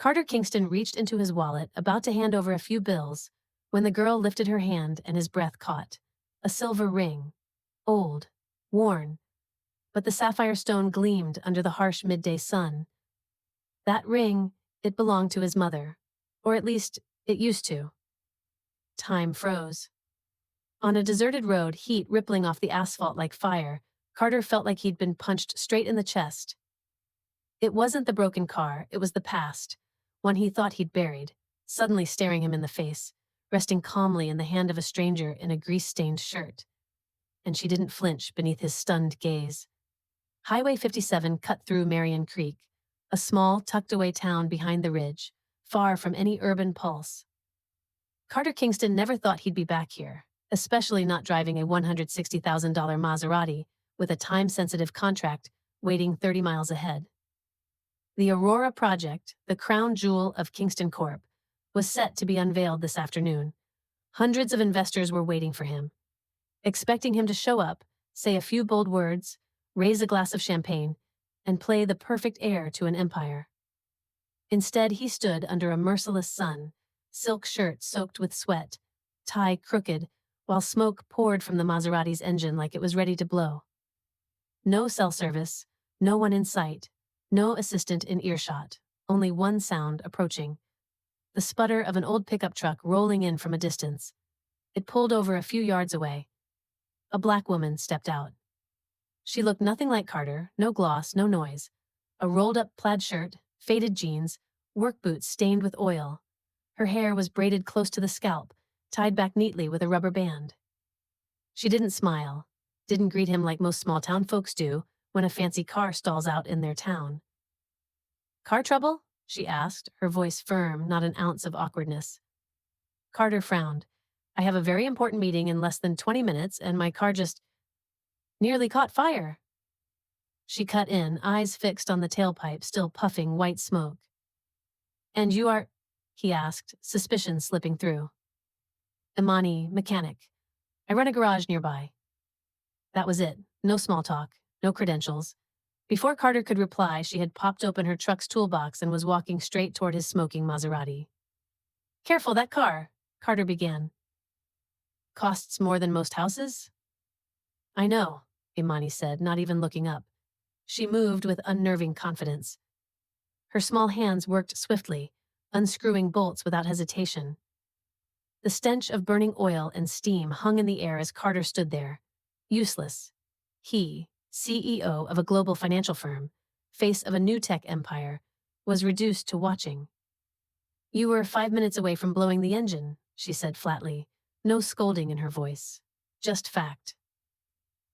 Carter Kingston reached into his wallet, about to hand over a few bills, when the girl lifted her hand and his breath caught. A silver ring. Old. Worn. But the sapphire stone gleamed under the harsh midday sun. That ring, it belonged to his mother. Or at least, it used to. Time froze. On a deserted road, heat rippling off the asphalt like fire, Carter felt like he'd been punched straight in the chest. It wasn't the broken car, it was the past, one he thought he'd buried, suddenly staring him in the face, resting calmly in the hand of a stranger in a grease-stained shirt. And she didn't flinch beneath his stunned gaze. Highway 57 cut through Marion Creek, a small, tucked-away town behind the ridge, far from any urban pulse. Carter Kingston never thought he'd be back here, especially not driving a $160,000 Maserati with a time-sensitive contract waiting 30 miles ahead. The Aurora project, the crown jewel of Kingston Corp., was set to be unveiled this afternoon. Hundreds of investors were waiting for him, expecting him to show up, say a few bold words, raise a glass of champagne, and play the perfect heir to an empire. Instead, he stood under a merciless sun, silk shirt soaked with sweat, tie crooked, while smoke poured from the Maserati's engine like it was ready to blow. No cell service, no one in sight, no assistant in earshot, only one sound approaching. The sputter of an old pickup truck rolling in from a distance. It pulled over a few yards away. A black woman stepped out. She looked nothing like Carter, no gloss, no noise. A rolled-up plaid shirt, faded jeans, work boots stained with oil. Her hair was braided close to the scalp, tied back neatly with a rubber band. She didn't smile, didn't greet him like most small-town folks do when a fancy car stalls out in their town. "Car trouble?" she asked, her voice firm, not an ounce of awkwardness. Carter frowned. "I have a very important meeting in less than 20 minutes, and my car just nearly caught fire." She cut in, eyes fixed on the tailpipe, still puffing white smoke. "And you are?" he asked, suspicion slipping through. "Imani, mechanic. I run a garage nearby." That was it. No small talk, no credentials. Before Carter could reply, she had popped open her truck's toolbox and was walking straight toward his smoking Maserati. "Careful, that car," Carter began. "Costs more than most houses?" "I know," Imani said, not even looking up. She moved with unnerving confidence. Her small hands worked swiftly, unscrewing bolts without hesitation. The stench of burning oil and steam hung in the air as Carter stood there, useless. He, CEO of a global financial firm, face of a new tech empire, was reduced to watching. "You were 5 minutes away from blowing the engine," she said flatly, no scolding in her voice, just fact.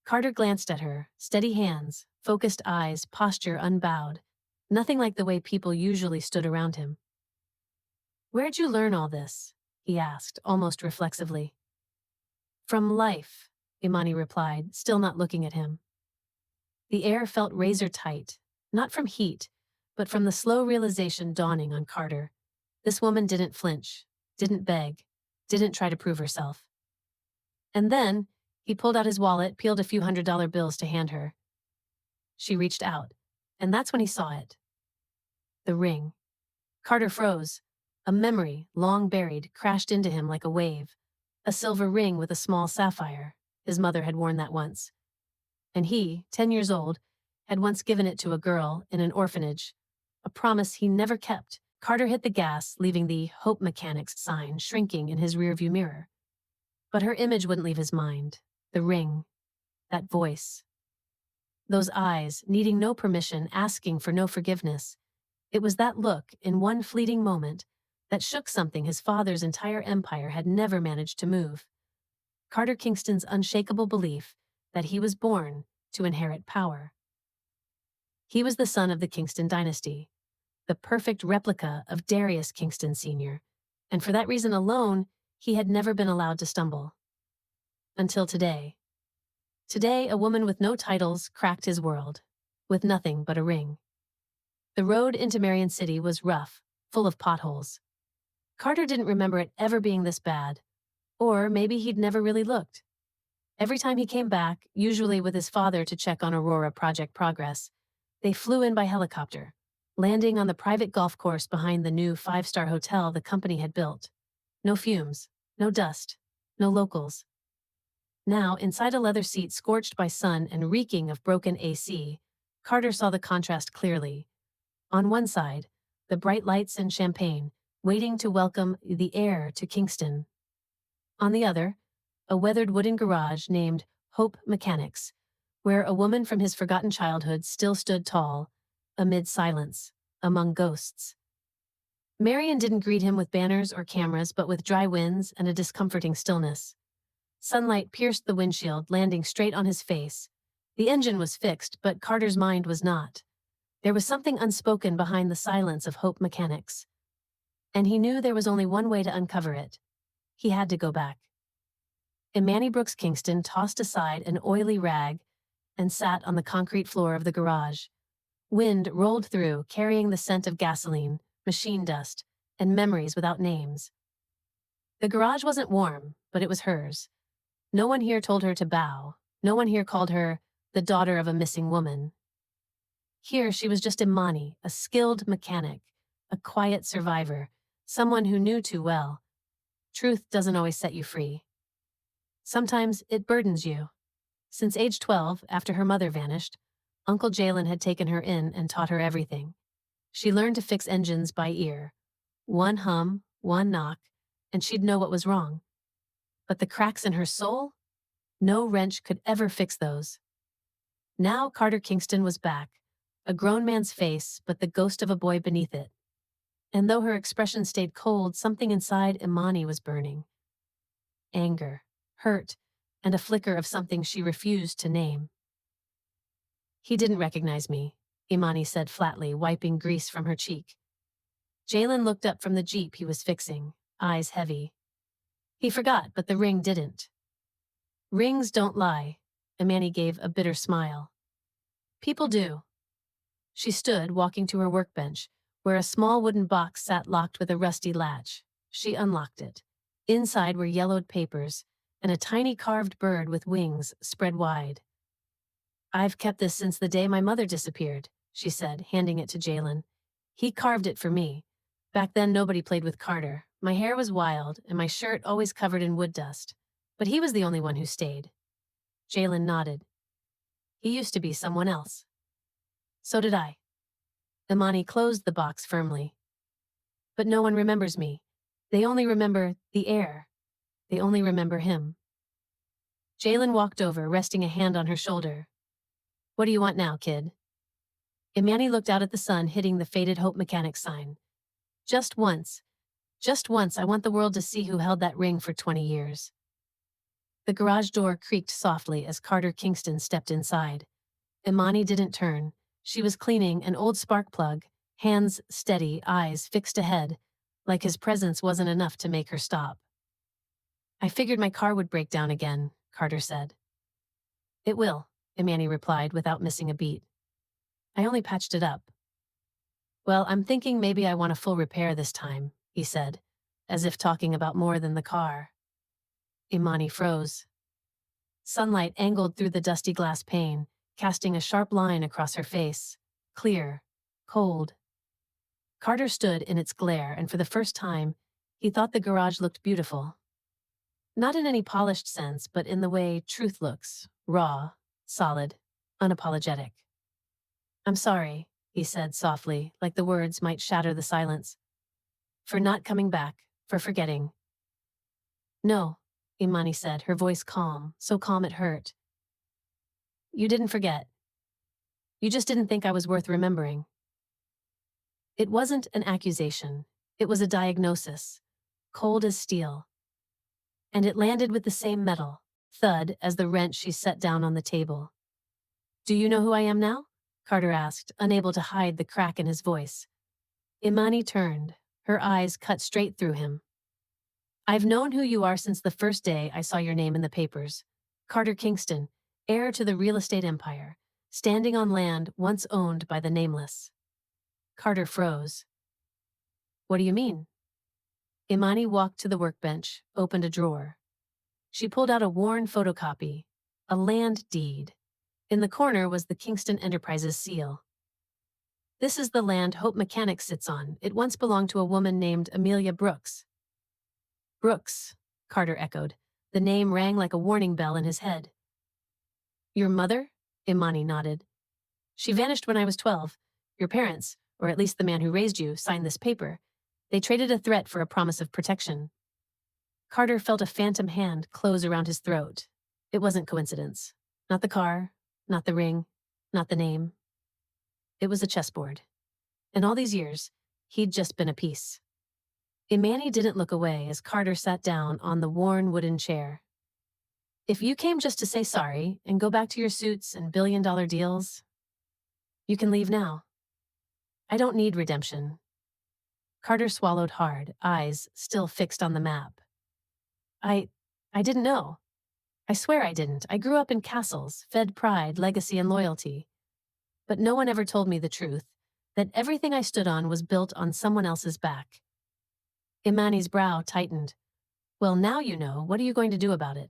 Carter glanced at her, steady hands, focused eyes, posture unbowed, nothing like the way people usually stood around him. "Where'd you learn all this?" he asked, almost reflexively. "From life," Imani replied, still not looking at him. The air felt razor tight, not from heat, but from the slow realization dawning on Carter. This woman didn't flinch, didn't beg, didn't try to prove herself. And then, he pulled out his wallet, peeled a few $100 bills to hand her. She reached out, and that's when he saw it. The ring. Carter froze. A memory, long buried, crashed into him like a wave. A silver ring with a small sapphire. His mother had worn that once. And he, 10 years old, had once given it to a girl in an orphanage. A promise he never kept. Carter hit the gas, leaving the Hope Mechanics sign shrinking in his rearview mirror. But her image wouldn't leave his mind. The ring. That voice. Those eyes, needing no permission, asking for no forgiveness. It was that look, in one fleeting moment, that shook something his father's entire empire had never managed to move. Carter Kingston's unshakable belief that he was born to inherit power. He was the son of the Kingston dynasty, the perfect replica of Darius Kingston Sr., and for that reason alone, he had never been allowed to stumble. Until today. Today, a woman with no titles cracked his world, with nothing but a ring. The road into Marion City was rough, full of potholes. Carter didn't remember it ever being this bad, or maybe he'd never really looked. Every time he came back, usually with his father to check on Aurora project progress, they flew in by helicopter, landing on the private golf course behind the new five-star hotel the company had built. No fumes, no dust, no locals. Now, inside a leather seat scorched by sun and reeking of broken AC, Carter saw the contrast clearly. On one side, the bright lights and champagne, waiting to welcome the heir to Kingston. On the other, a weathered wooden garage named Hope Mechanics, where a woman from his forgotten childhood still stood tall, amid silence, among ghosts. Marion didn't greet him with banners or cameras, but with dry winds and a discomforting stillness. Sunlight pierced the windshield, landing straight on his face. The engine was fixed, but Carter's mind was not. There was something unspoken behind the silence of Hope Mechanics. And he knew there was only one way to uncover it. He had to go back. Imani Brooks Kingston tossed aside an oily rag and sat on the concrete floor of the garage. Wind rolled through, carrying the scent of gasoline, machine dust, and memories without names. The garage wasn't warm, but it was hers. No one here told her to bow. No one here called her the daughter of a missing woman. Here she was just Imani, a skilled mechanic, a quiet survivor, someone who knew too well. Truth doesn't always set you free. Sometimes it burdens you. Since age 12, after her mother vanished, Uncle Jalen had taken her in and taught her everything. She learned to fix engines by ear. One hum, one knock, and she'd know what was wrong. But the cracks in her soul? No wrench could ever fix those. Now Carter Kingston was back, a grown man's face, but the ghost of a boy beneath it. And though her expression stayed cold, something inside Imani was burning. Anger, hurt, and a flicker of something she refused to name. He didn't recognize me, Imani said flatly, wiping grease from her cheek. Jalen looked up from the Jeep he was fixing, eyes heavy. He forgot, but the ring didn't. Rings don't lie, Imani gave a bitter smile. People do. She stood, walking to her workbench, where a small wooden box sat locked with a rusty latch. She unlocked it. Inside were yellowed papers, and a tiny carved bird with wings spread wide. "I've kept this since the day my mother disappeared," she said, handing it to Jalen. "He carved it for me. Back then nobody played with Carter. My hair was wild, and my shirt always covered in wood dust. But he was the only one who stayed." Jalen nodded. "He used to be someone else." "So did I." Imani closed the box firmly. "But no one remembers me. They only remember the heir. They only remember him." Jalen walked over, resting a hand on her shoulder. "What do you want now, kid?" Imani looked out at the sun hitting the faded Hope Mechanics sign. Just once, I want the world to see who held that ring for 20 years." The garage door creaked softly as Carter Kingston stepped inside. Imani didn't turn. She was cleaning an old spark plug, hands steady, eyes fixed ahead, like his presence wasn't enough to make her stop. "I figured my car would break down again," Carter said. "It will," Imani replied without missing a beat. "I only patched it up." "Well, I'm thinking maybe I want a full repair this time," he said, as if talking about more than the car. Imani froze. Sunlight angled through the dusty glass pane, casting a sharp line across her face. Clear. Cold. Carter stood in its glare, and for the first time, he thought the garage looked beautiful. Not in any polished sense, but in the way truth looks. Raw, solid, unapologetic. "I'm sorry," he said softly, like the words might shatter the silence. "For not coming back, for forgetting." "No," Imani said, her voice calm, so calm it hurt. "You didn't forget. You just didn't think I was worth remembering." It wasn't an accusation. It was a diagnosis, cold as steel. And it landed with the same metal, thud, as the wrench she set down on the table. "Do you know who I am now?" Carter asked, unable to hide the crack in his voice. Imani turned, her eyes cut straight through him. "I've known who you are since the first day I saw your name in the papers. Carter Kingston, heir to the real estate empire, standing on land once owned by the nameless." Carter froze. "What do you mean?" Imani walked to the workbench, opened a drawer. She pulled out a worn photocopy, a land deed. In the corner was the Kingston Enterprises seal. This is the land Hope Mechanics sits on. It once belonged to a woman named Amelia Brooks. Brooks, Carter echoed. The name rang like a warning bell in his head. Your mother? Imani nodded. She vanished when I was 12. Your parents, or at least the man who raised you, signed this paper. They traded a threat for a promise of protection. Carter felt a phantom hand close around his throat. It wasn't coincidence. Not the car, not the ring, not the name. It was a chessboard. In all these years, he'd just been a piece. Imani didn't look away as Carter sat down on the worn wooden chair. If you came just to say sorry and go back to your suits and billion-dollar deals, you can leave now. I don't need redemption. Carter swallowed hard, eyes still fixed on the map. I didn't know. I swear I didn't. I grew up in castles, fed pride, legacy, and loyalty. But no one ever told me the truth, that everything I stood on was built on someone else's back. Imani's brow tightened. Well, now you know. What are you going to do about it?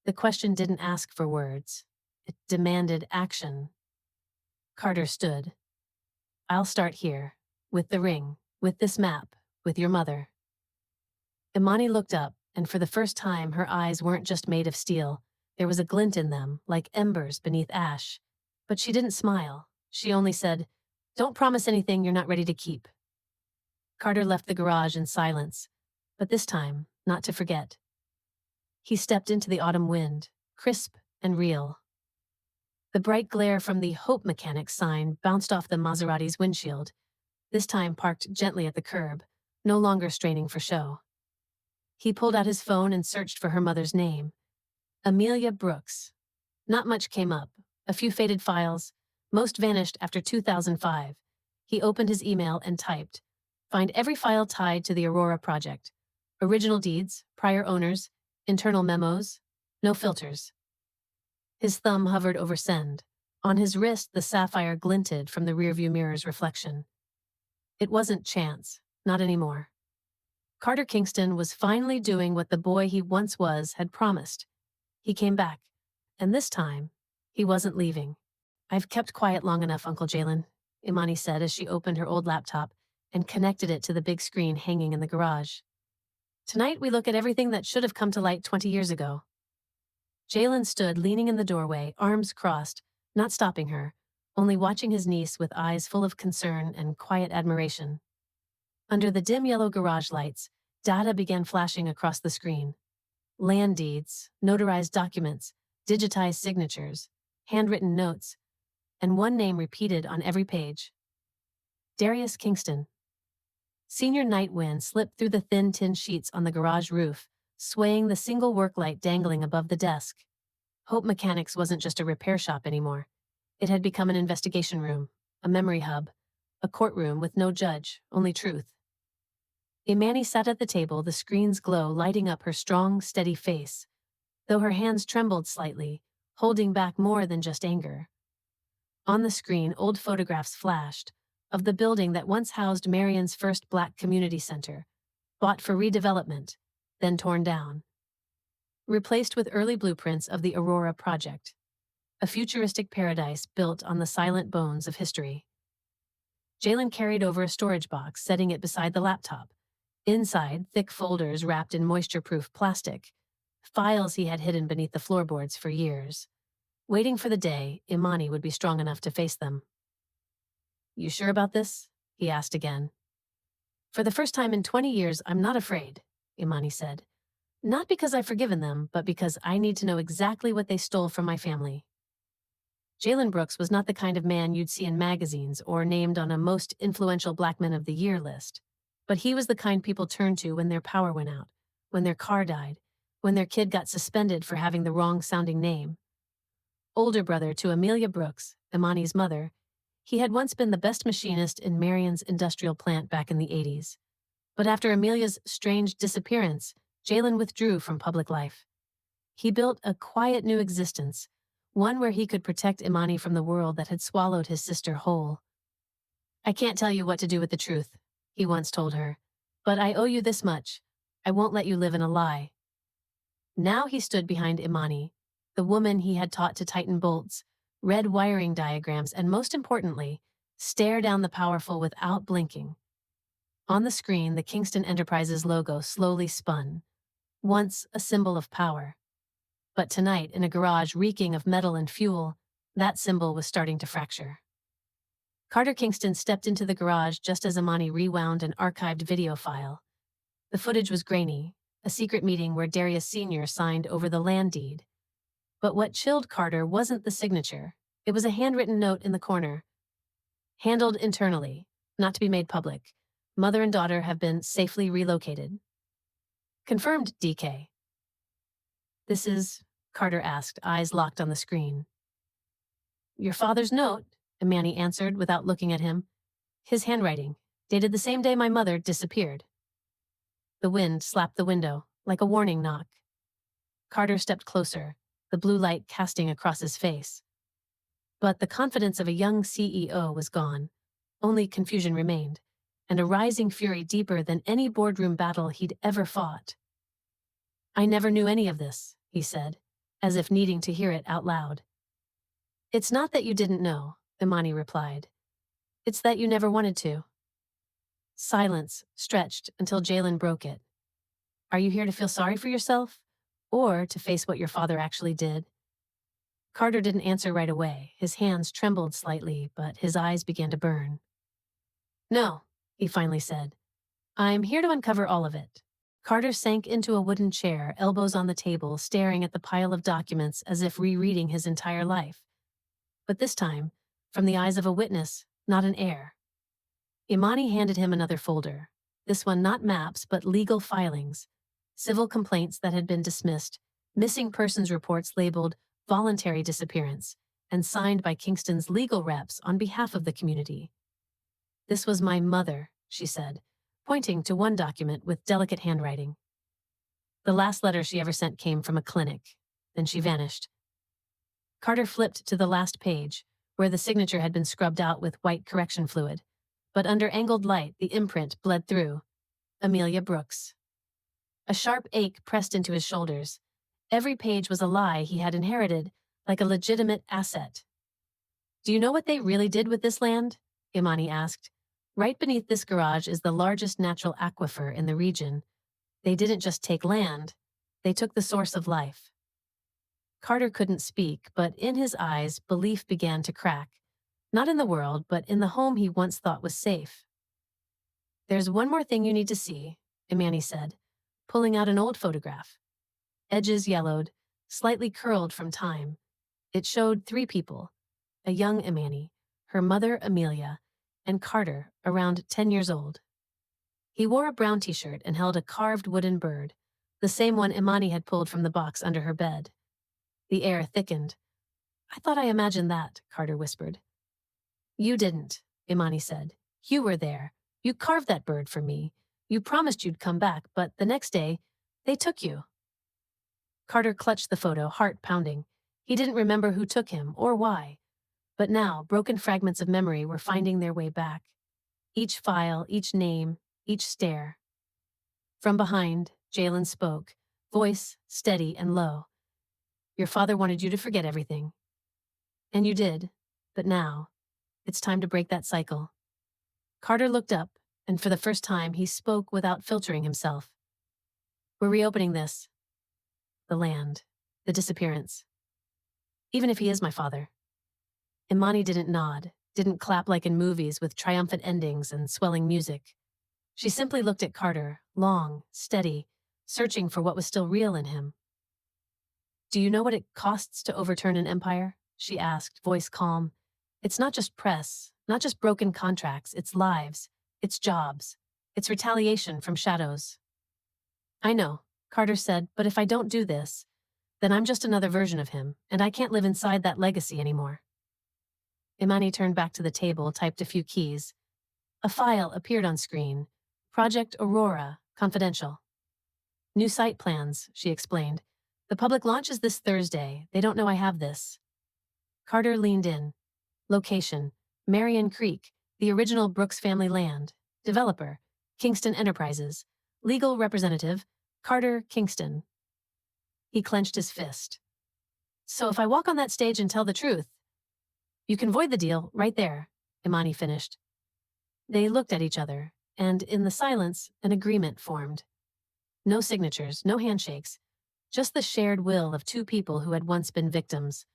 The question didn't ask for words. It demanded action. Carter stood. I'll start here, with the ring, with this map, with your mother. Imani looked up, and for the first time her eyes weren't just made of steel. There was a glint in them, like embers beneath ash. But she didn't smile. She only said, Don't promise anything you're not ready to keep. Carter left the garage in silence, but this time, not to forget. He stepped into the autumn wind, crisp and real. The bright glare from the Hope Mechanics sign bounced off the Maserati's windshield, this time parked gently at the curb, no longer straining for show. He pulled out his phone and searched for her mother's name. Amelia Brooks. Not much came up. A few faded files. Most vanished after 2005. He opened his email and typed, Find every file tied to the Aurora project. Original deeds, prior owners, internal memos, no filters. His thumb hovered over send. On his wrist, the sapphire glinted from the rearview mirror's reflection. It wasn't chance. Not anymore. Carter Kingston was finally doing what the boy he once was had promised. He came back. And this time, he wasn't leaving. I've kept quiet long enough, Uncle Jalen, Imani said as she opened her old laptop and connected it to the big screen hanging in the garage. Tonight we look at everything that should have come to light 20 years ago. Jalen stood leaning in the doorway, arms crossed, not stopping her, only watching his niece with eyes full of concern and quiet admiration. Under the dim yellow garage lights, data began flashing across the screen. Land deeds, notarized documents, digitized signatures, handwritten notes, and one name repeated on every page. Darius Kingston. Senior night wind slipped through the thin tin sheets on the garage roof, swaying the single work light dangling above the desk. Hope Mechanics wasn't just a repair shop anymore. It had become an investigation room, a memory hub, a courtroom with no judge, only truth. Imani sat at the table, the screen's glow lighting up her strong, steady face, though her hands trembled slightly, holding back more than just anger. On the screen, old photographs flashed, of the building that once housed Marion's first Black community center, bought for redevelopment, then torn down. Replaced with early blueprints of the Aurora project, a futuristic paradise built on the silent bones of history. Jalen carried over a storage box, setting it beside the laptop. Inside, thick folders wrapped in moisture-proof plastic, files he had hidden beneath the floorboards for years, waiting for the day Imani would be strong enough to face them. You sure about this? He asked again. For the first time in 20 years, I'm not afraid, Imani said. Not because I've forgiven them, but because I need to know exactly what they stole from my family. Jalen Brooks was not the kind of man you'd see in magazines or named on a most influential Black men of the year list. But he was the kind people turned to when their power went out, when their car died, when their kid got suspended for having the wrong-sounding name. Older brother to Amelia Brooks, Imani's mother, he had once been the best machinist in Marion's industrial plant back in the 80s. But after Amelia's strange disappearance, Jalen withdrew from public life. He built a quiet new existence, one where he could protect Imani from the world that had swallowed his sister whole. I can't tell you what to do with the truth, he once told her, but I owe you this much. I won't let you live in a lie. Now he stood behind Imani, the woman he had taught to tighten bolts, read wiring diagrams, and most importantly, Stare down the powerful without blinking. On the screen, the Kingston Enterprises logo slowly spun, once a symbol of power. But tonight, in a garage reeking of metal and fuel, that symbol was starting to fracture. Carter Kingston stepped into the garage just as Imani rewound an archived video file. The footage was grainy, a secret meeting where Darius Sr. signed over the land deed. But what chilled Carter wasn't the signature. It was a handwritten note in the corner. Handled internally, not to be made public. Mother and daughter have been safely relocated. Confirmed, DK. This is, Carter asked, eyes locked on the screen. Your father's note, Imani answered without looking at him. His handwriting, dated the same day my mother disappeared. The wind slapped the window, like a warning knock. Carter stepped closer, the blue light casting across his face. But the confidence of a young CEO was gone. Only confusion remained, and a rising fury deeper than any boardroom battle he'd ever fought. I never knew any of this, he said, as if needing to hear it out loud. It's not that you didn't know, Imani replied. It's that you never wanted to. Silence stretched until Jalen broke it. Are you here to feel sorry for yourself, or to face what your father actually did? Carter didn't answer right away. His hands trembled slightly, but his eyes began to burn. No, he finally said. I'm here to uncover all of it. Carter sank into a wooden chair, elbows on the table, staring at the pile of documents as if rereading his entire life. But this time, from the eyes of a witness, not an heir. Imani handed him another folder. This one not maps, but legal filings. Civil complaints that had been dismissed, missing persons reports labeled voluntary disappearance, and signed by Kingston's legal reps on behalf of the community. This was my mother, she said, pointing to one document with delicate handwriting. The last letter she ever sent came from a clinic. Then she vanished. Carter flipped to the last page, where the signature had been scrubbed out with white correction fluid. But under angled light, the imprint bled through. Amelia Brooks. A sharp ache pressed into his shoulders. Every page was a lie he had inherited, like a legitimate asset. Do you know what they really did with this land? Imani asked. Right beneath this garage is the largest natural aquifer in the region. They didn't just take land, they took the source of life. Carter couldn't speak, but in his eyes, belief began to crack. Not in the world, but in the home he once thought was safe. There's one more thing you need to see, Imani said, pulling out an old photograph. Edges yellowed, slightly curled from time. It showed 3 people, a young Imani, her mother Amelia, and Carter, around 10 years old. He wore a brown t-shirt and held a carved wooden bird, the same one Imani had pulled from the box under her bed. The air thickened. I thought I imagined that, Carter whispered. You didn't, Imani said. You were there. You carved that bird for me. You promised you'd come back, but the next day, they took you. Carter clutched the photo, heart pounding. He didn't remember who took him or why. But now, broken fragments of memory were finding their way back. Each file, each name, each stare. From behind, Jalen spoke, voice steady and low. Your father wanted you to forget everything. And you did, but now, it's time to break that cycle. Carter looked up, and for the first time, he spoke without filtering himself. We're reopening this. The land, the disappearance. Even if he is my father. Imani didn't nod, didn't clap like in movies with triumphant endings and swelling music. She simply looked at Carter, long, steady, searching for what was still real in him. Do you know what it costs to overturn an empire? She asked, voice calm. It's not just press, not just broken contracts, it's lives, it's jobs, it's retaliation from shadows. I know, Carter said, but if I don't do this, then I'm just another version of him, and I can't live inside that legacy anymore. Imani turned back to the table, typed a few keys. A file appeared on screen. Project Aurora, confidential. New site plans, she explained. The public launch is this Thursday. They don't know I have this. Carter leaned in. Location, Marion Creek, the original Brooks family land. Developer, Kingston Enterprises. Legal representative, Carter Kingston. He clenched his fist. So if I walk on that stage and tell the truth, you can void the deal right there, Imani finished. They looked at each other, and in the silence, an agreement formed. No signatures, no handshakes, just the shared will of two people who had once been victims,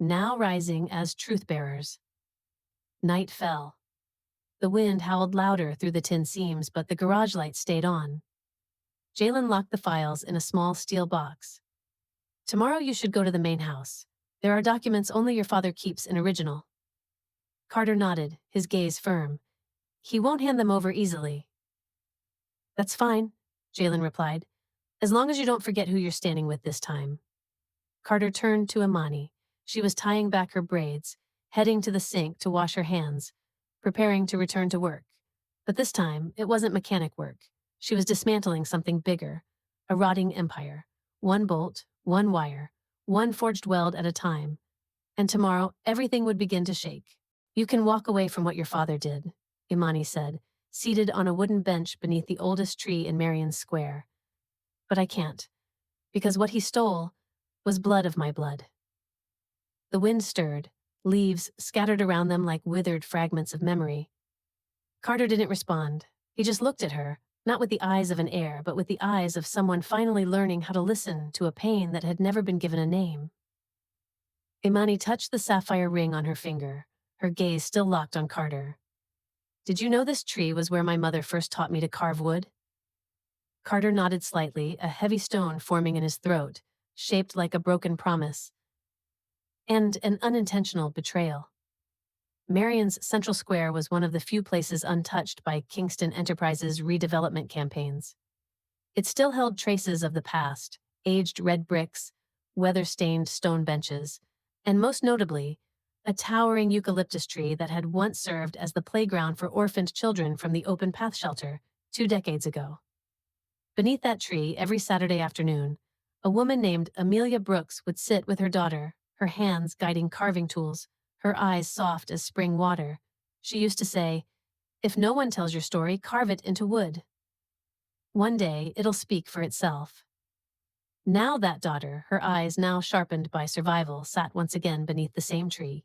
now rising as truth-bearers. Night fell. The wind howled louder through the tin seams, but the garage light stayed on. Jalen locked the files in a small steel box. Tomorrow you should go to the main house. There are documents only your father keeps in original. Carter nodded, his gaze firm. He won't hand them over easily. That's fine, Jalen replied, as long as you don't forget who you're standing with this time. Carter turned to Imani. She was tying back her braids, heading to the sink to wash her hands, preparing to return to work. But this time, it wasn't mechanic work. She was dismantling something bigger, a rotting empire. One bolt, one wire, one forged weld at a time. And tomorrow, everything would begin to shake. You can walk away from what your father did, Imani said, seated on a wooden bench beneath the oldest tree in Marion's square. But I can't, because what he stole was blood of my blood. The wind stirred, leaves scattered around them like withered fragments of memory. Carter didn't respond. He just looked at her, not with the eyes of an heir, but with the eyes of someone finally learning how to listen to a pain that had never been given a name. Imani touched the sapphire ring on her finger, her gaze still locked on Carter. Did you know this tree was where my mother first taught me to carve wood? Carter nodded slightly, a heavy stone forming in his throat, shaped like a broken promise, and an unintentional betrayal. Marion's Central Square was one of the few places untouched by Kingston Enterprises' redevelopment campaigns. It still held traces of the past, aged red bricks, weather-stained stone benches, and most notably, a towering eucalyptus tree that had once served as the playground for orphaned children from the Open Path Shelter 2 decades ago. Beneath that tree, every Saturday afternoon, a woman named Amelia Brooks would sit with her daughter, her hands guiding carving tools, her eyes soft as spring water. She used to say, "If no one tells your story, carve it into wood. One day, it'll speak for itself." Now that daughter, her eyes now sharpened by survival, sat once again beneath the same tree.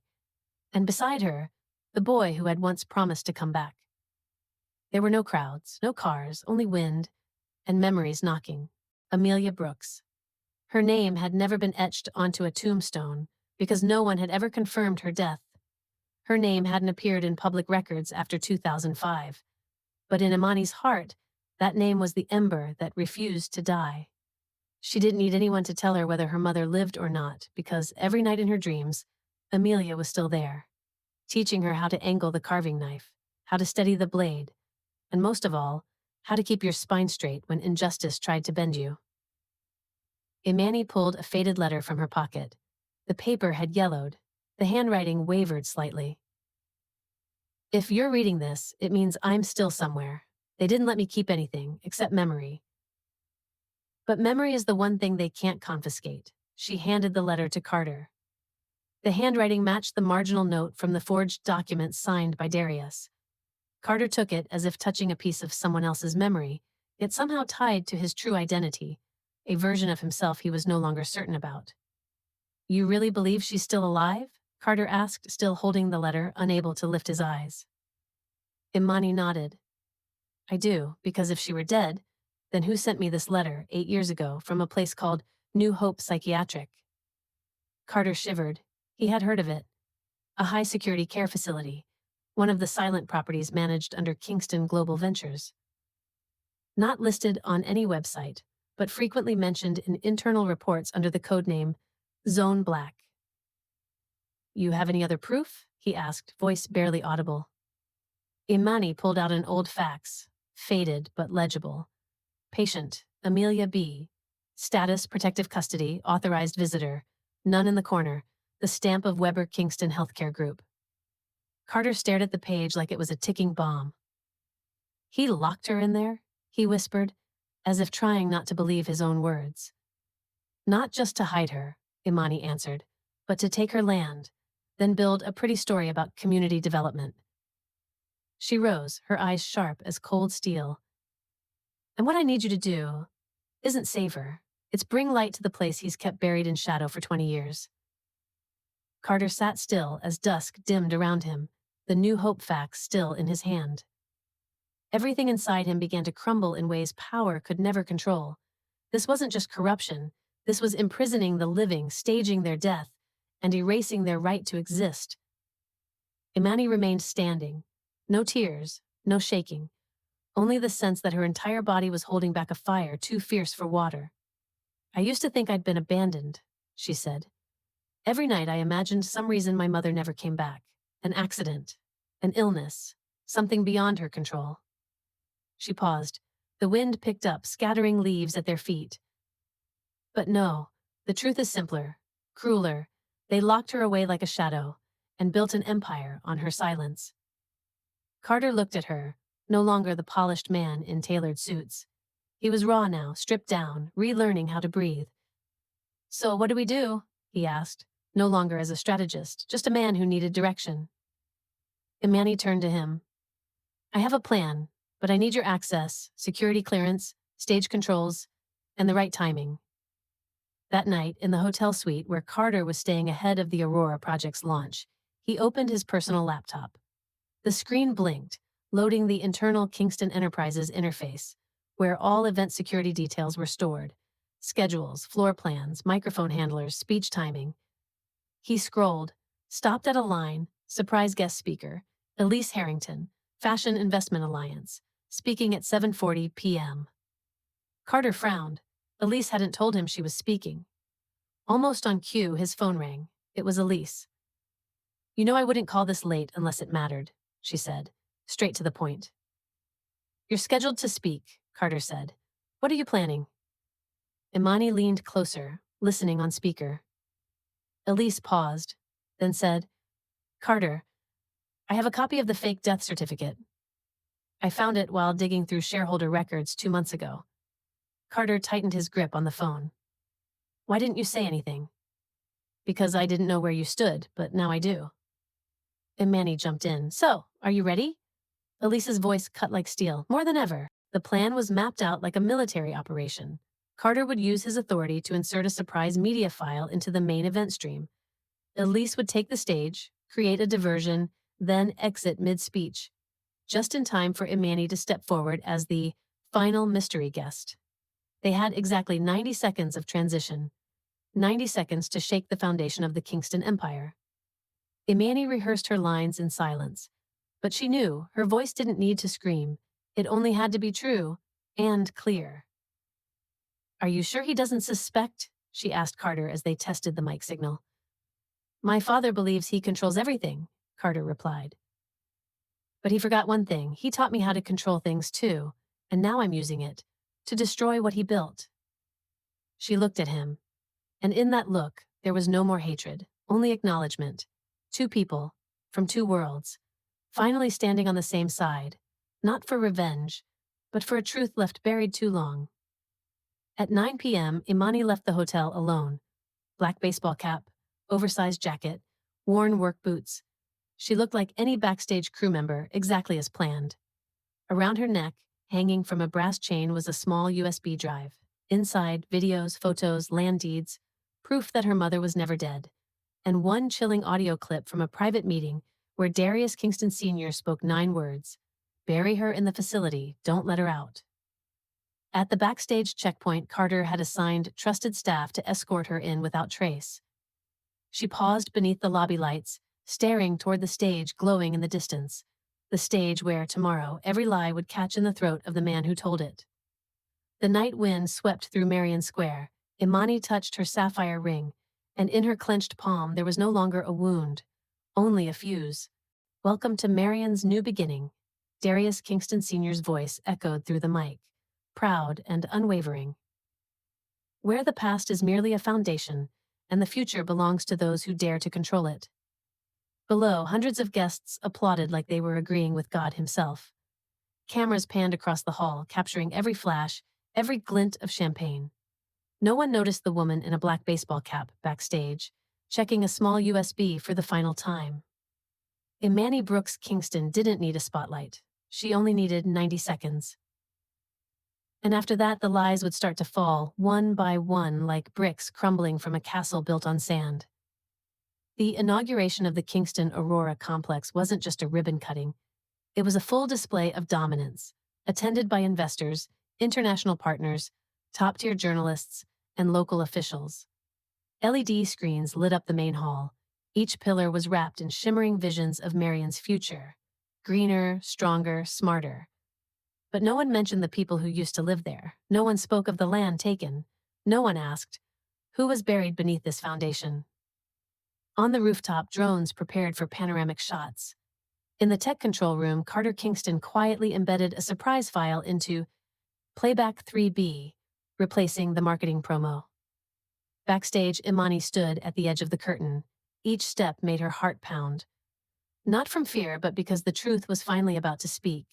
And beside her, the boy who had once promised to come back. There were no crowds, no cars, only wind, and memories knocking. Amelia Brooks. Her name had never been etched onto a tombstone because no one had ever confirmed her death. Her name hadn't appeared in public records after 2005. But in Imani's heart, that name was the ember that refused to die. She didn't need anyone to tell her whether her mother lived or not, because every night in her dreams, Amelia was still there, teaching her how to angle the carving knife, how to steady the blade, and most of all, how to keep your spine straight when injustice tried to bend you. Imani pulled a faded letter from her pocket. The paper had yellowed. The handwriting wavered slightly. If you're reading this, it means I'm still somewhere. They didn't let me keep anything, except memory. But memory is the one thing they can't confiscate. She handed the letter to Carter. The handwriting matched the marginal note from the forged document signed by Darius. Carter took it as if touching a piece of someone else's memory, yet somehow tied to his true identity, a version of himself he was no longer certain about. You really believe she's still alive? Carter asked, still holding the letter, unable to lift his eyes. Imani nodded. I do, because if she were dead, then who sent me this letter 8 years ago from a place called New Hope Psychiatric? Carter shivered. He had heard of it. A high-security care facility, one of the silent properties managed under Kingston Global Ventures. Not listed on any website, but frequently mentioned in internal reports under the codename Zone Black. You have any other proof? He asked, voice barely audible. Imani pulled out an old fax, faded but legible. Patient, Amelia B. Status, protective custody, authorized visitor. None in the corner. The stamp of Weber Kingston Healthcare Group. Carter stared at the page like it was a ticking bomb. He locked her in there, he whispered, as if trying not to believe his own words. Not just to hide her, Imani answered, but to take her land, then build a pretty story about community development. She rose, her eyes sharp as cold steel. And what I need you to do isn't save her. It's bring light to the place he's kept buried in shadow for 20 years. Carter sat still as dusk dimmed around him, the New Hope fax still in his hand. Everything inside him began to crumble in ways power could never control. This wasn't just corruption, this was imprisoning the living, staging their death, and erasing their right to exist. Imani remained standing. No tears, no shaking. Only the sense that her entire body was holding back a fire too fierce for water. "I used to think I'd been abandoned," she said. "Every night I imagined some reason my mother never came back. An accident, an illness, something beyond her control." She paused. The wind picked up, scattering leaves at their feet. But no, the truth is simpler, crueler. They locked her away like a shadow and built an empire on her silence. Carter looked at her, no longer the polished man in tailored suits. He was raw now, stripped down, relearning how to breathe. "So what do we do?" he asked, no longer as a strategist, just a man who needed direction. Imani turned to him. "I have a plan, but I need your access, security clearance, stage controls, and the right timing." That night, in the hotel suite where Carter was staying ahead of the Aurora project's launch, he opened his personal laptop. The screen blinked, loading the internal Kingston Enterprises interface, where all event security details were stored: schedules, floor plans, microphone handlers, speech timing. He scrolled, stopped at a line: surprise guest speaker, Elise Harrington, Fashion Investment Alliance, speaking at 7:40 p.m. Carter frowned. Elise hadn't told him she was speaking. Almost on cue, his phone rang. It was Elise. "You know I wouldn't call this late unless it mattered," she said, straight to the point. "You're scheduled to speak," Carter said. "What are you planning?" Imani leaned closer, listening on speaker. Elise paused, then said, "Carter, I have a copy of the fake death certificate. I found it while digging through shareholder records 2 months ago." Carter tightened his grip on the phone. "Why didn't you say anything?" "Because I didn't know where you stood, but now I do." Imani jumped in. "So, are you ready?" Elise's voice cut like steel. "More than ever." The plan was mapped out like a military operation. Carter would use his authority to insert a surprise media file into the main event stream. Elise would take the stage, create a diversion, then exit mid-speech, just in time for Imani to step forward as the final mystery guest. They had exactly 90 seconds of transition, 90 seconds to shake the foundation of the Kingston Empire. Imani rehearsed her lines in silence, but she knew her voice didn't need to scream. It only had to be true and clear. "Are you sure he doesn't suspect?" she asked Carter as they tested the mic signal. "My father believes he controls everything," Carter replied. "But he forgot one thing. He taught me how to control things too, and now I'm using it to destroy what he built." She looked at him, and in that look, there was no more hatred, only acknowledgement. Two people, from two worlds, finally standing on the same side, not for revenge, but for a truth left buried too long. At 9 p.m., Imani left the hotel alone. Black baseball cap, oversized jacket, worn work boots. She looked like any backstage crew member, exactly as planned. Around her neck, hanging from a brass chain, was a small USB drive. Inside, videos, photos, land deeds, proof that her mother was never dead, and one chilling audio clip from a private meeting where Darius Kingston Sr. spoke 9 words: "Bury her in the facility, don't let her out." At the backstage checkpoint, Carter had assigned trusted staff to escort her in without trace. She paused beneath the lobby lights, staring toward the stage glowing in the distance. The stage where, tomorrow, every lie would catch in the throat of the man who told it. The night wind swept through Marion Square. Imani touched her sapphire ring, and in her clenched palm there was no longer a wound, only a fuse. "Welcome to Marion's new beginning." Darius Kingston Sr.'s voice echoed through the mic, proud and unwavering. "Where the past is merely a foundation, and the future belongs to those who dare to control it." Below, hundreds of guests applauded like they were agreeing with God himself. Cameras panned across the hall, capturing every flash, every glint of champagne. No one noticed the woman in a black baseball cap backstage, checking a small USB for the final time. Imani Brooks Kingston didn't need a spotlight. She only needed 90 seconds. And after that, the lies would start to fall, one by one, like bricks crumbling from a castle built on sand. The inauguration of the Kingston Aurora complex wasn't just a ribbon cutting. It was a full display of dominance, attended by investors, international partners, top-tier journalists, and local officials. LED screens lit up the main hall. Each pillar was wrapped in shimmering visions of Marion's future. Greener, stronger, smarter. But no one mentioned the people who used to live there. No one spoke of the land taken. No one asked, who was buried beneath this foundation? On the rooftop, drones prepared for panoramic shots. In the tech control room, Carter Kingston quietly embedded a surprise file into Playback 3B, replacing the marketing promo. Backstage, Imani stood at the edge of the curtain. Each step made her heart pound. Not from fear, but because the truth was finally about to speak.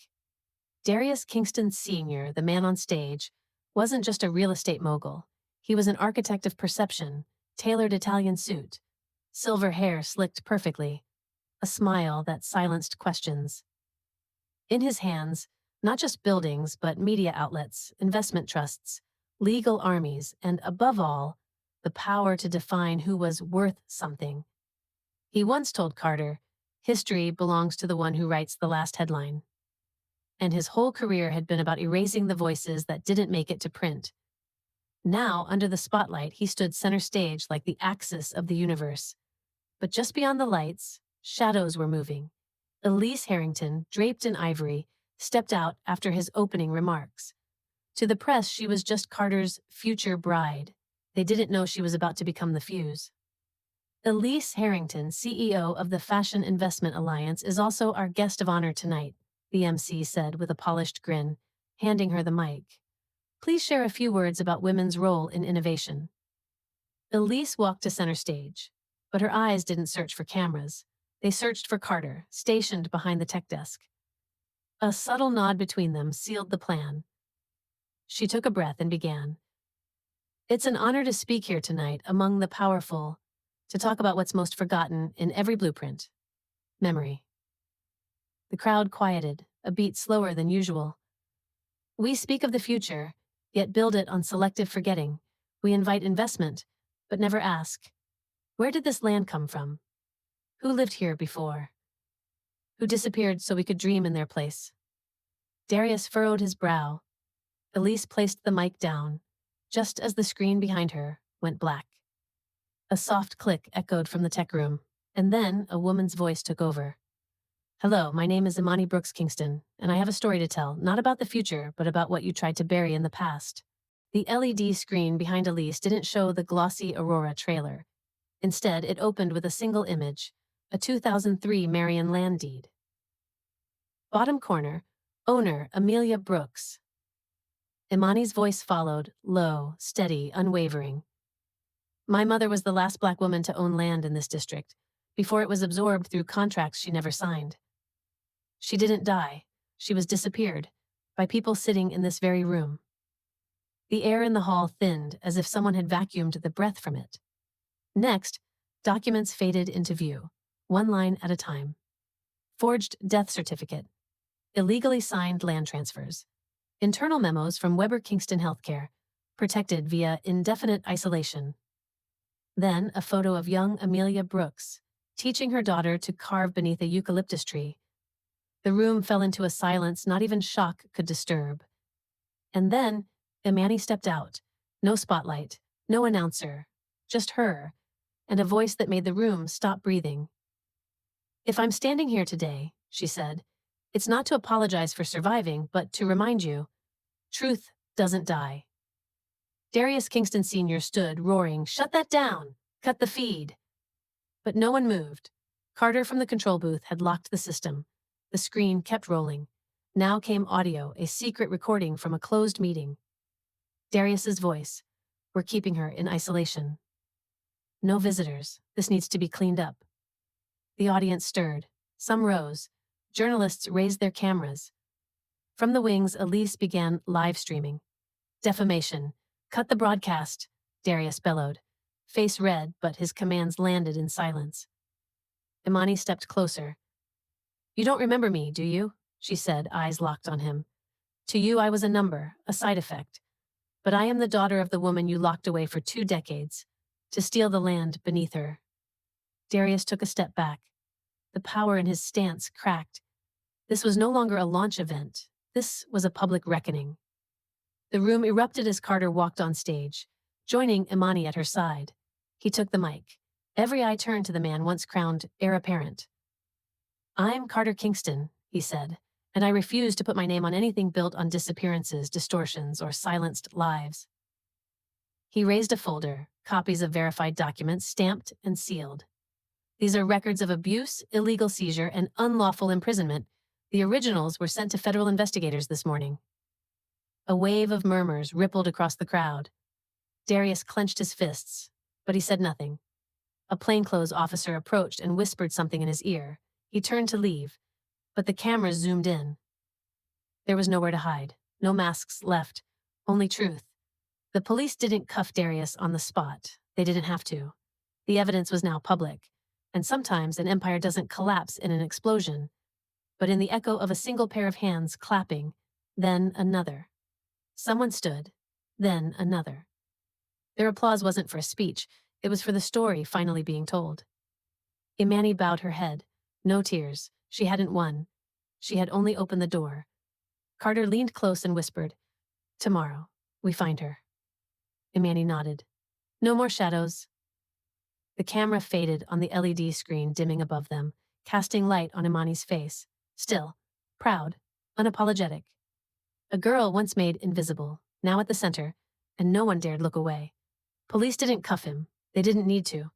Darius Kingston Sr., the man on stage, wasn't just a real estate mogul. He was an architect of perception, tailored Italian suit, silver hair slicked perfectly, a smile that silenced questions. In his hands, not just buildings, but media outlets, investment trusts, legal armies, and above all, the power to define who was worth something. He once told Carter, history belongs to the one who writes the last headline. And his whole career had been about erasing the voices that didn't make it to print. Now, under the spotlight, he stood center stage like the axis of the universe. But just beyond the lights, shadows were moving. Elise Harrington, draped in ivory, stepped out after his opening remarks. To the press, she was just Carter's future bride. They didn't know she was about to become the fuse. Elise Harrington, CEO of the Fashion Investment Alliance, is also our guest of honor tonight, the MC said with a polished grin, handing her the mic. Please share a few words about women's role in innovation. Elise walked to center stage, but her eyes didn't search for cameras. They searched for Carter, stationed behind the tech desk. A subtle nod between them sealed the plan. She took a breath and began. It's an honor to speak here tonight among the powerful, to talk about what's most forgotten in every blueprint. Memory. The crowd quieted, a beat slower than usual. We speak of the future, yet build it on selective forgetting. We invite investment, but never ask, where did this land come from? Who lived here before? Who disappeared so we could dream in their place? Darius furrowed his brow. Elise placed the mic down, just as the screen behind her went black. A soft click echoed from the tech room, and then a woman's voice took over. Hello, my name is Imani Brooks Kingston, and I have a story to tell, not about the future, but about what you tried to bury in the past. The LED screen behind Elise didn't show the glossy Aurora trailer. Instead, it opened with a single image, a 2003 Marion land deed. Bottom corner, owner Amelia Brooks. Imani's voice followed, low, steady, unwavering. My mother was the last Black woman to own land in this district, before it was absorbed through contracts she never signed. She didn't die. She was disappeared, by people sitting in this very room. The air in the hall thinned, as if someone had vacuumed the breath from it. Next, documents faded into view, one line at a time. Forged death certificate. Illegally signed land transfers. Internal memos from Weber Kingston Healthcare, protected via indefinite isolation. Then a photo of young Amelia Brooks, teaching her daughter to carve beneath a eucalyptus tree. The room fell into a silence not even shock could disturb. And then, Imani stepped out. No spotlight, no announcer, just her, and a voice that made the room stop breathing. If I'm standing here today, she said, it's not to apologize for surviving, but to remind you, truth doesn't die. Darius Kingston Sr. stood, roaring, shut that down! Cut the feed! But no one moved. Carter from the control booth had locked the system. The screen kept rolling. Now came audio, a secret recording from a closed meeting. Darius's voice. We're keeping her in isolation. No visitors. This needs to be cleaned up. The audience stirred. Some rose. Journalists raised their cameras. From the wings, Elise began live streaming. Defamation. Cut the broadcast, Darius bellowed. Face red, but his commands landed in silence. Imani stepped closer. You don't remember me, do you? She said, eyes locked on him. To you, I was a number, a side effect. But I am the daughter of the woman you locked away for 2 decades, to steal the land beneath her. Darius took a step back. The power in his stance cracked. This was no longer a launch event. This was a public reckoning. The room erupted as Carter walked on stage, joining Imani at her side. He took the mic. Every eye turned to the man once crowned heir apparent. "I'm Carter Kingston," he said, "and I refuse to put my name on anything built on disappearances, distortions, or silenced lives." He raised a folder, copies of verified documents stamped and sealed. "These are records of abuse, illegal seizure, and unlawful imprisonment. The originals were sent to federal investigators this morning." A wave of murmurs rippled across the crowd. Darius clenched his fists, but he said nothing. A plainclothes officer approached and whispered something in his ear. He turned to leave, but the cameras zoomed in. There was nowhere to hide, no masks left, only truth. The police didn't cuff Darius on the spot. They didn't have to. The evidence was now public, and sometimes an empire doesn't collapse in an explosion, but in the echo of a single pair of hands clapping, then another. Someone stood, then another. Their applause wasn't for a speech, it was for the story finally being told. Imani bowed her head. No tears. She hadn't won. She had only opened the door. Carter leaned close and whispered, "Tomorrow, we find her." Imani nodded. "No more shadows." The camera faded on the LED screen dimming above them, casting light on Imani's face. Still, proud, unapologetic. A girl once made invisible, now at the center, and no one dared look away. Police didn't cuff him. They didn't need to.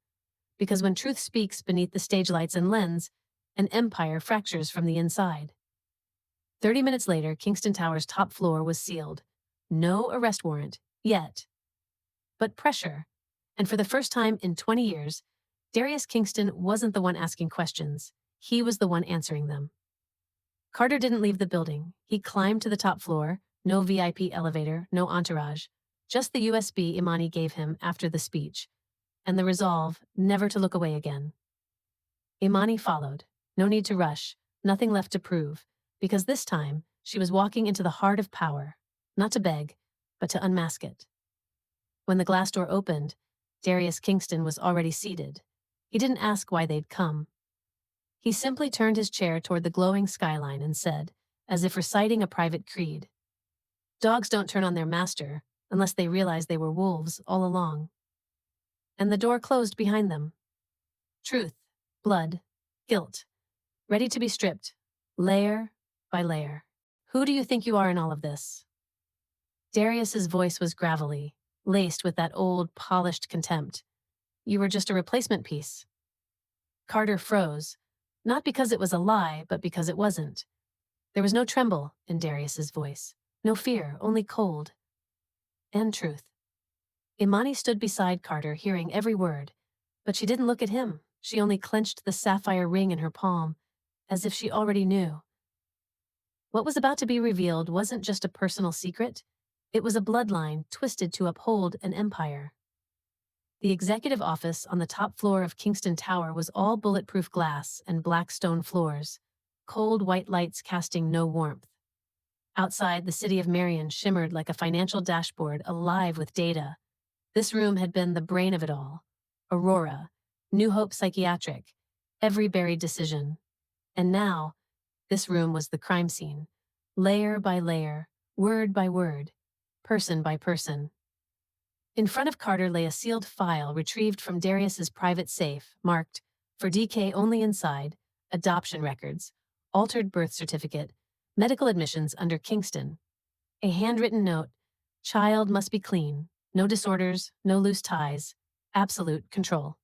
Because when truth speaks beneath the stage lights and lens, an empire fractures from the inside. 30 minutes later, Kingston Tower's top floor was sealed. No arrest warrant, yet. But pressure. And for the first time in 20 years, Darius Kingston wasn't the one asking questions. He was the one answering them. Carter didn't leave the building. He climbed to the top floor, no VIP elevator, no entourage, just the USB Imani gave him after the speech, and the resolve never to look away again. Imani followed. No need to rush, nothing left to prove, because this time she was walking into the heart of power, not to beg, but to unmask it. When the glass door opened, Darius Kingston was already seated. He didn't ask why they'd come. He simply turned his chair toward the glowing skyline and said, as if reciting a private creed, "Dogs don't turn on their master unless they realize they were wolves all along." And the door closed behind them. Truth, blood, guilt, ready to be stripped, layer by layer. "Who do you think you are in all of this?" Darius's voice was gravelly, laced with that old, polished contempt. "You were just a replacement piece." Carter froze, not because it was a lie, but because it wasn't. There was no tremble in Darius's voice, no fear, only cold and truth. Imani stood beside Carter, hearing every word, but she didn't look at him. She only clenched the sapphire ring in her palm, as if she already knew. What was about to be revealed wasn't just a personal secret. It was a bloodline twisted to uphold an empire. The executive office on the top floor of Kingston Tower was all bulletproof glass and black stone floors, cold white lights casting no warmth. Outside, the city of Marion shimmered like a financial dashboard alive with data. This room had been the brain of it all. Aurora, New Hope Psychiatric, every buried decision. And now, this room was the crime scene, layer by layer, word by word, person by person. In front of Carter lay a sealed file retrieved from Darius's private safe, marked, "For DK only inside, adoption records, altered birth certificate, medical admissions under Kingston." A handwritten note, "Child must be clean, no disorders, no loose ties, absolute control."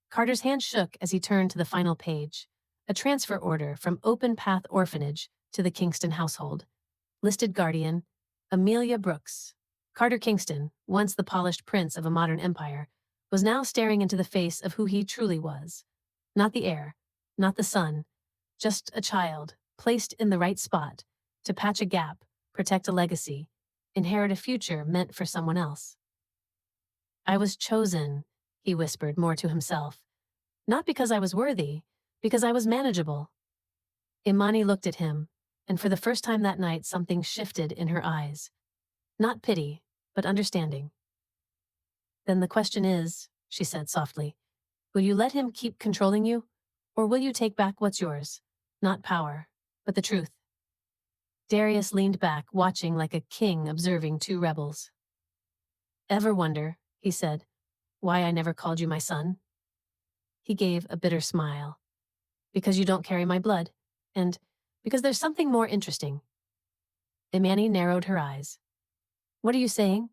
Carter's hand shook as he turned to the final page, a transfer order from Open Path Orphanage to the Kingston household. Listed guardian, Amelia Brooks. Carter Kingston, once the polished prince of a modern empire, was now staring into the face of who he truly was. Not the heir, not the son, just a child, placed in the right spot, to patch a gap, protect a legacy, inherit a future meant for someone else. "I was chosen," he whispered more to himself. "Not because I was worthy, because I was manageable." Imani looked at him, and for the first time that night something shifted in her eyes. Not pity, but understanding. "Then the question is," she said softly, Will you let him keep controlling you? Or will you take back what's yours? Not power, but the truth. Darius leaned back, watching like a king observing two rebels. Ever wonder, he said, why I never called you my son? He gave a bitter smile. Because you don't carry my blood, and because there's something more interesting. Imani narrowed her eyes. What are you saying?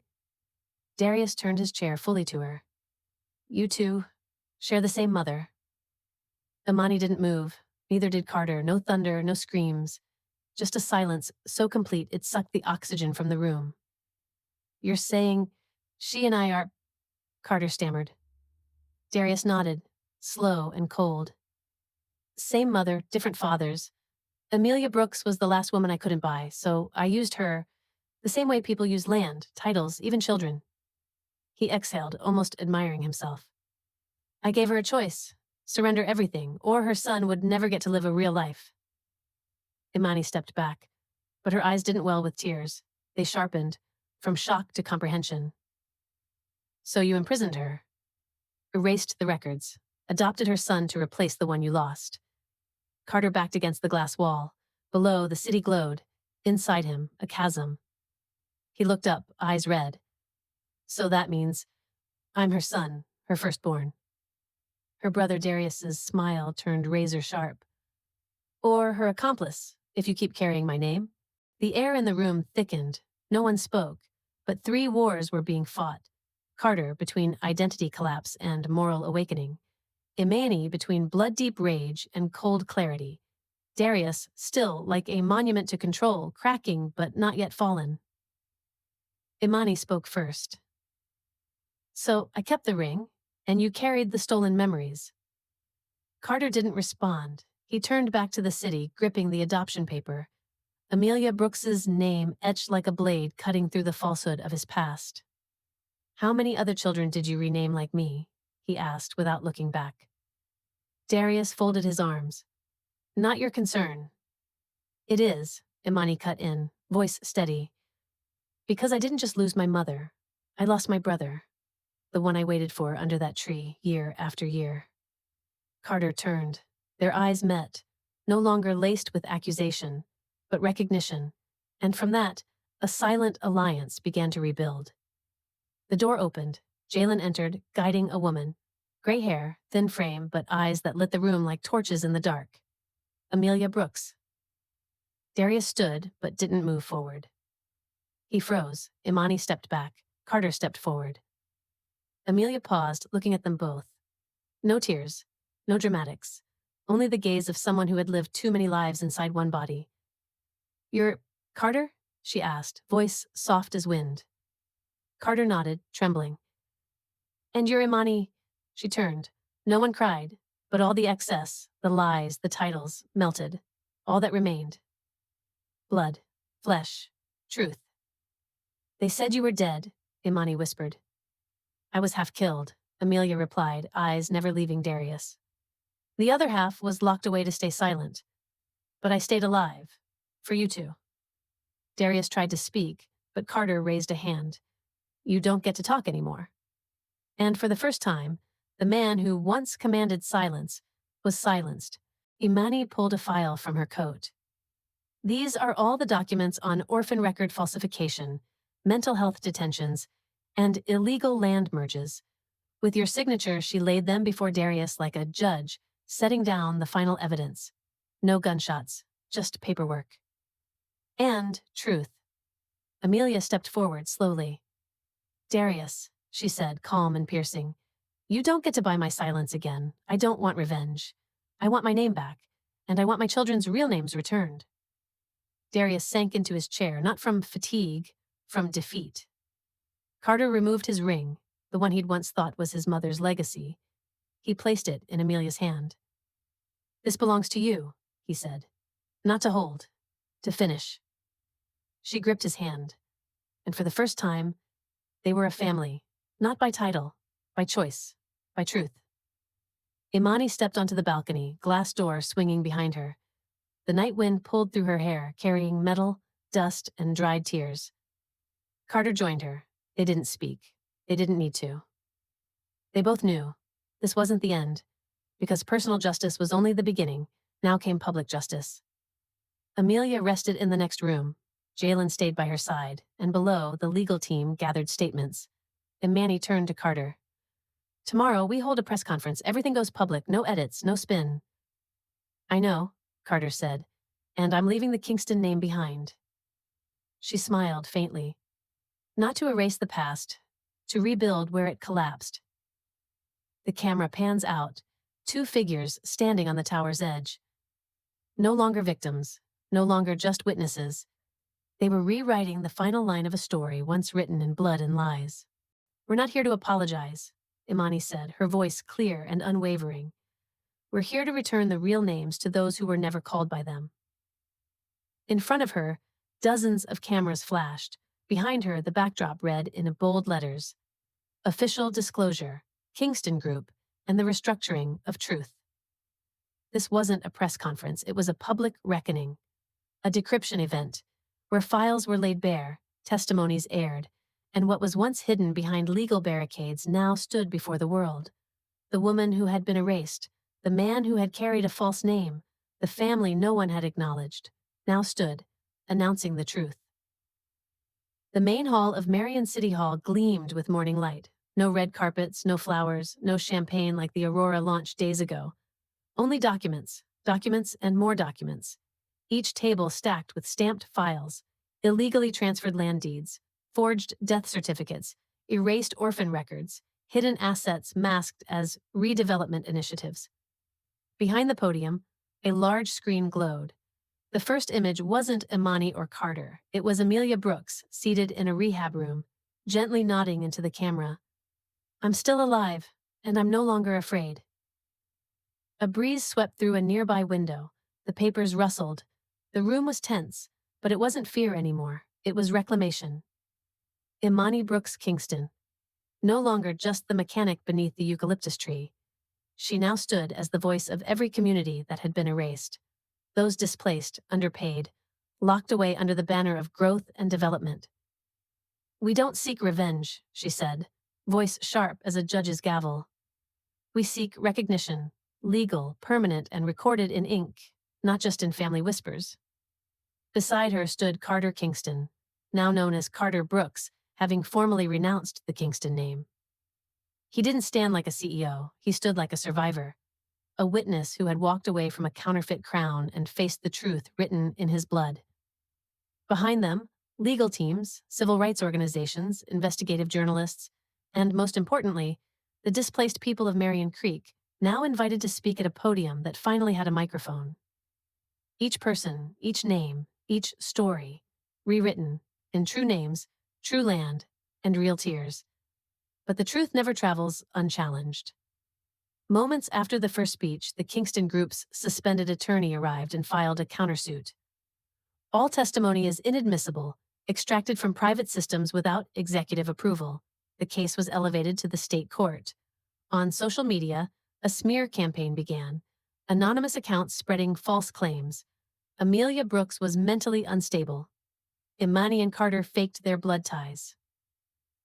Darius turned his chair fully to her. You two share the same mother. Imani didn't move, neither did Carter. No thunder, no screams. Just a silence so complete it sucked the oxygen from the room. You're saying she and I are... Carter stammered. Darius nodded, slow and cold. Same mother, different fathers. Amelia Brooks was the last woman I couldn't buy, so I used her the same way people use land, titles, even children. He exhaled, almost admiring himself. I gave her a choice, surrender everything, or her son would never get to live a real life. Imani stepped back, but her eyes didn't well with tears. They sharpened, from shock to comprehension. So you imprisoned her, erased the records, adopted her son to replace the one you lost. Carter backed against the glass wall. Below, the city glowed. Inside him, a chasm. He looked up, eyes red. So that means I'm her son, her firstborn. Her brother Darius's smile turned razor sharp. Or her accomplice, if you keep carrying my name. The air in the room thickened. No one spoke, but 3 wars were being fought. Carter between identity collapse and moral awakening. Imani between blood-deep rage and cold clarity. Darius still like a monument to control, cracking but not yet fallen. Imani spoke first. So I kept the ring, and you carried the stolen memories. Carter didn't respond. He turned back to the city, gripping the adoption paper. Amelia Brooks's name etched like a blade cutting through the falsehood of his past. How many other children did you rename like me? He asked without looking back. Darius folded his arms. Not your concern. It is, Imani cut in, voice steady. Because I didn't just lose my mother. I lost my brother. The one I waited for under that tree, year after year. Carter turned. Their eyes met, no longer laced with accusation, but recognition, and from that, a silent alliance began to rebuild. The door opened. Jalen entered, guiding a woman. Gray hair, thin frame, but eyes that lit the room like torches in the dark. Amelia Brooks. Darius stood, but didn't move forward. He froze. Imani stepped back. Carter stepped forward. Amelia paused, looking at them both. No tears, no dramatics, only the gaze of someone who had lived too many lives inside one body. You're Carter? She asked, voice soft as wind. Carter nodded, trembling. And you're Imani? She turned. No one cried, but all the excess, the lies, the titles, melted. All that remained. Blood, flesh, truth. They said you were dead, Imani whispered. I was half killed, Amelia replied, eyes never leaving Darius. The other half was locked away to stay silent. But I stayed alive. For you two. Darius tried to speak, but Carter raised a hand. You don't get to talk anymore. And for the first time, the man who once commanded silence was silenced. Imani pulled a file from her coat. These are all the documents on orphan record falsification, mental health detentions, and illegal land merges. With your signature, she laid them before Darius like a judge, setting down the final evidence. No gunshots, just paperwork. And truth. Amelia stepped forward slowly. Darius, she said, calm and piercing, you don't get to buy my silence again. I don't want revenge. I want my name back, and I want my children's real names returned. Darius sank into his chair, not from fatigue, from defeat. Carter removed his ring, the one he'd once thought was his mother's legacy. He placed it in Amelia's hand. This belongs to you, he said. Not to hold, to finish. She gripped his hand, and for the first time, they were a family, not by title, by choice, by truth. Imani stepped onto the balcony, glass door swinging behind her. The night wind pulled through her hair, carrying metal, dust, and dried tears. Carter joined her. They didn't speak. They didn't need to. They both knew. This wasn't the end, because personal justice was only the beginning. Now came public justice. Amelia rested in the next room. Jalen stayed by her side, and below, the legal team gathered statements. Imani turned to Carter. Tomorrow, we hold a press conference. Everything goes public. No edits, no spin. I know, Carter said, and I'm leaving the Kingston name behind. She smiled faintly. Not to erase the past, to rebuild where it collapsed. The camera pans out, two figures standing on the tower's edge. No longer victims, no longer just witnesses. They were rewriting the final line of a story once written in blood and lies. We're not here to apologize, Imani said, her voice clear and unwavering. We're here to return the real names to those who were never called by them. In front of her, dozens of cameras flashed. Behind her, the backdrop read in bold letters, Official Disclosure, Kingston Group, and the Restructuring of Truth. This wasn't a press conference, it was a public reckoning, a decryption event, where files were laid bare, testimonies aired, and what was once hidden behind legal barricades now stood before the world. The woman who had been erased, the man who had carried a false name, the family no one had acknowledged, now stood, announcing the truth. The main hall of Marion City Hall gleamed with morning light. No red carpets, no flowers, no champagne like the Aurora launched days ago. Only documents, documents and more documents. Each table stacked with stamped files, illegally transferred land deeds, forged death certificates, erased orphan records, hidden assets masked as redevelopment initiatives. Behind the podium, a large screen glowed. The first image wasn't Imani or Carter. It was Amelia Brooks, seated in a rehab room, gently nodding into the camera. I'm still alive, and I'm no longer afraid. A breeze swept through a nearby window. The papers rustled. The room was tense, but it wasn't fear anymore. It was reclamation. Imani Brooks Kingston. No longer just the mechanic beneath the eucalyptus tree. She now stood as the voice of every community that had been erased. Those displaced, underpaid, locked away under the banner of growth and development. We don't seek revenge, she said, voice sharp as a judge's gavel. We seek recognition, legal, permanent, and recorded in ink, not just in family whispers. Beside her stood Carter Kingston, now known as Carter Brooks, having formally renounced the Kingston name. He didn't stand like a CEO, he stood like a survivor. A witness who had walked away from a counterfeit crown and faced the truth written in his blood. Behind them, legal teams, civil rights organizations, investigative journalists, and most importantly, the displaced people of Marion Creek, now invited to speak at a podium that finally had a microphone. Each person, each name, each story, rewritten in true names, true land, and real tears. But the truth never travels unchallenged. Moments after the first speech, the Kingston Group's suspended attorney arrived and filed a countersuit. All testimony is inadmissible, extracted from private systems without executive approval. The case was elevated to the state court. On social media, a smear campaign began, anonymous accounts spreading false claims. Amelia Brooks was mentally unstable. Imani and Carter faked their blood ties.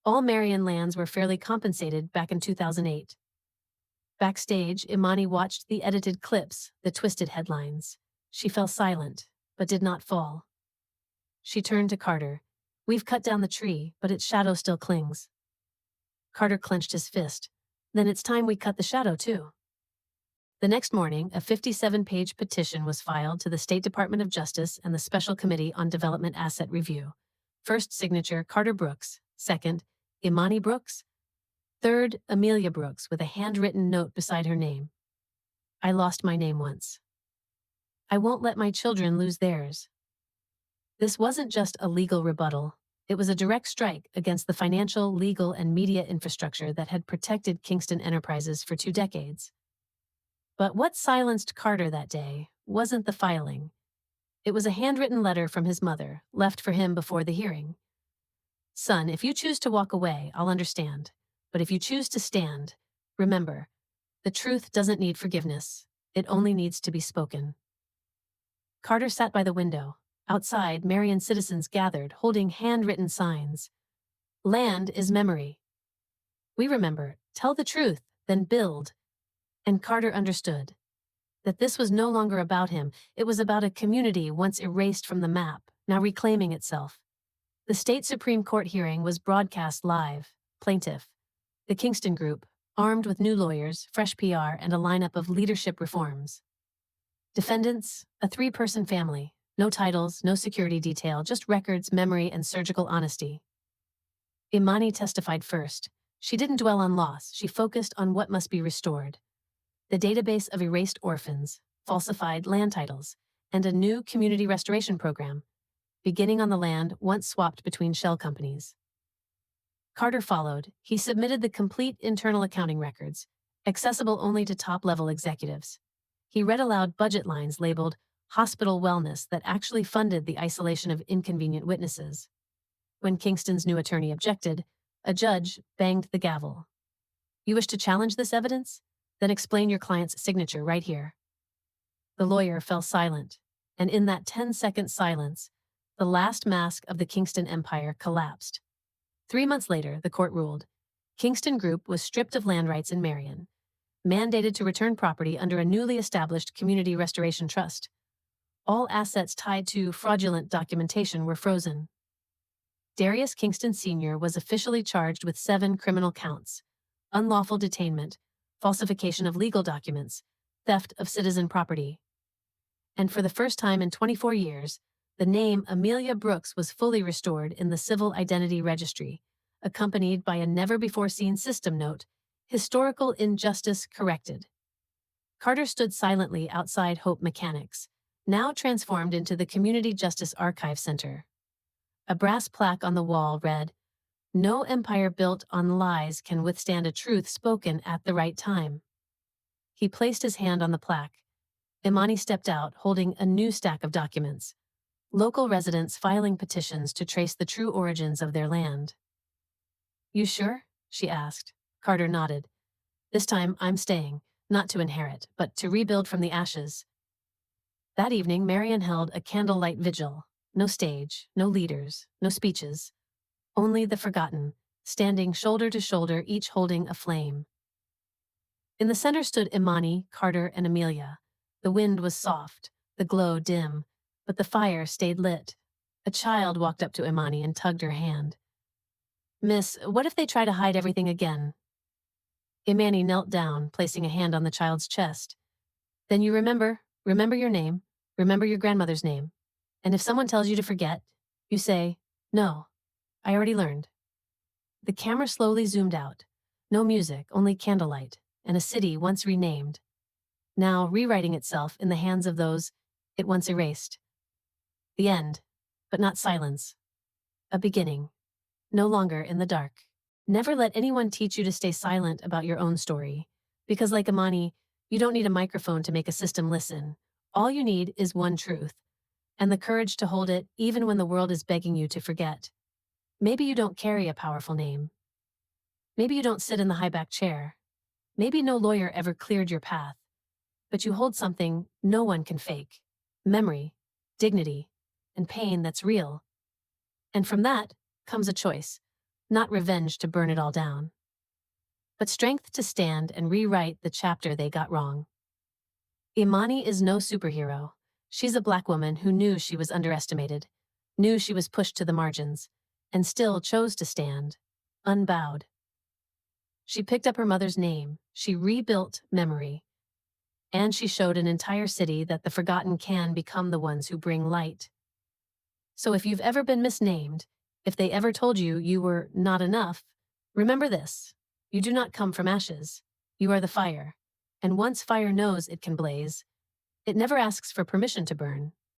All Marion lands were fairly compensated back in 2008. Backstage, Imani watched the edited clips, the twisted headlines. She fell silent, but did not fall. She turned to Carter. We've cut down the tree, but its shadow still clings. Carter clenched his fist. Then it's time we cut the shadow too. The next morning, a 57-page petition was filed to the State Department of Justice and the Special Committee on Development Asset Review. First signature, Carter Brooks. Second, Imani Brooks. Third, Amelia Brooks, with a handwritten note beside her name. I lost my name once. I won't let my children lose theirs. This wasn't just a legal rebuttal. It was a direct strike against the financial, legal, and media infrastructure that had protected Kingston Enterprises for 2 decades. But what silenced Carter that day wasn't the filing. It was a handwritten letter from his mother, left for him before the hearing. Son, if you choose to walk away, I'll understand. But if you choose to stand, remember, the truth doesn't need forgiveness. It only needs to be spoken. Carter sat by the window. Outside, Marion citizens gathered, holding handwritten signs. Land is memory. We remember, tell the truth, then build. And Carter understood that this was no longer about him. It was about a community once erased from the map, now reclaiming itself. The state Supreme Court hearing was broadcast live. Plaintiff, the Kingston Group, armed with new lawyers, fresh PR, and a lineup of leadership reforms. Defendants, a three-person family. No titles, no security detail, just records, memory, and surgical honesty. Imani testified first. She didn't dwell on loss. She focused on what must be restored. The database of erased orphans, falsified land titles, and a new community restoration program, beginning on the land once swapped between shell companies. Carter followed. He submitted the complete internal accounting records, accessible only to top-level executives. He read aloud budget lines labeled hospital wellness that actually funded the isolation of inconvenient witnesses. When Kingston's new attorney objected, a judge banged the gavel. You wish to challenge this evidence? Then explain your client's signature right here. The lawyer fell silent, and in that 10-second silence, the last mask of the Kingston empire collapsed. 3 months later, the court ruled. Kingston Group was stripped of land rights in Marion, mandated to return property under a newly established community restoration trust. All assets tied to fraudulent documentation were frozen. Darius Kingston Sr. was officially charged with 7 criminal counts: unlawful detainment, falsification of legal documents, theft of citizen property. And for the first time in 24 years, the name Amelia Brooks was fully restored in the Civil Identity Registry, accompanied by a never-before-seen system note, historical injustice corrected. Carter stood silently outside Hope Mechanics, now transformed into the Community Justice Archive Center. A brass plaque on the wall read, "No empire built on lies can withstand a truth spoken at the right time." He placed his hand on the plaque. Imani stepped out, holding a new stack of documents. Local residents filing petitions to trace the true origins of their land. You sure? She asked. Carter nodded. This time I'm staying, not to inherit, but to rebuild from the ashes. That evening, Marion held a candlelight vigil. No stage, no leaders, no speeches. Only the forgotten, standing shoulder to shoulder, each holding a flame. In the center stood Imani, Carter, and Amelia. The wind was soft, the glow dim, but the fire stayed lit. A child walked up to Imani and tugged her hand. Miss, what if they try to hide everything again? Imani knelt down, placing a hand on the child's chest. Then you remember your name, remember your grandmother's name. And if someone tells you to forget, you say, no, I already learned. The camera slowly zoomed out. No music, only candlelight, and a city once renamed, now rewriting itself in the hands of those it once erased. The end, but not silence. A beginning, no longer in the dark. Never let anyone teach you to stay silent about your own story, because like Imani, you don't need a microphone to make a system listen. All you need is one truth, and the courage to hold it even when the world is begging you to forget. Maybe you don't carry a powerful name. Maybe you don't sit in the high-back chair. Maybe no lawyer ever cleared your path. But you hold something no one can fake. Memory, dignity, and pain that's real. And from that comes a choice, not revenge to burn it all down, but strength to stand and rewrite the chapter they got wrong. Imani is no superhero. She's a Black woman who knew she was underestimated, knew she was pushed to the margins, and still chose to stand, unbowed. She picked up her mother's name, she rebuilt memory, and she showed an entire city that the forgotten can become the ones who bring light. So if you've ever been misnamed, if they ever told you you were not enough, remember this: you do not come from ashes. You are the fire, and once fire knows it can blaze, it never asks for permission to burn.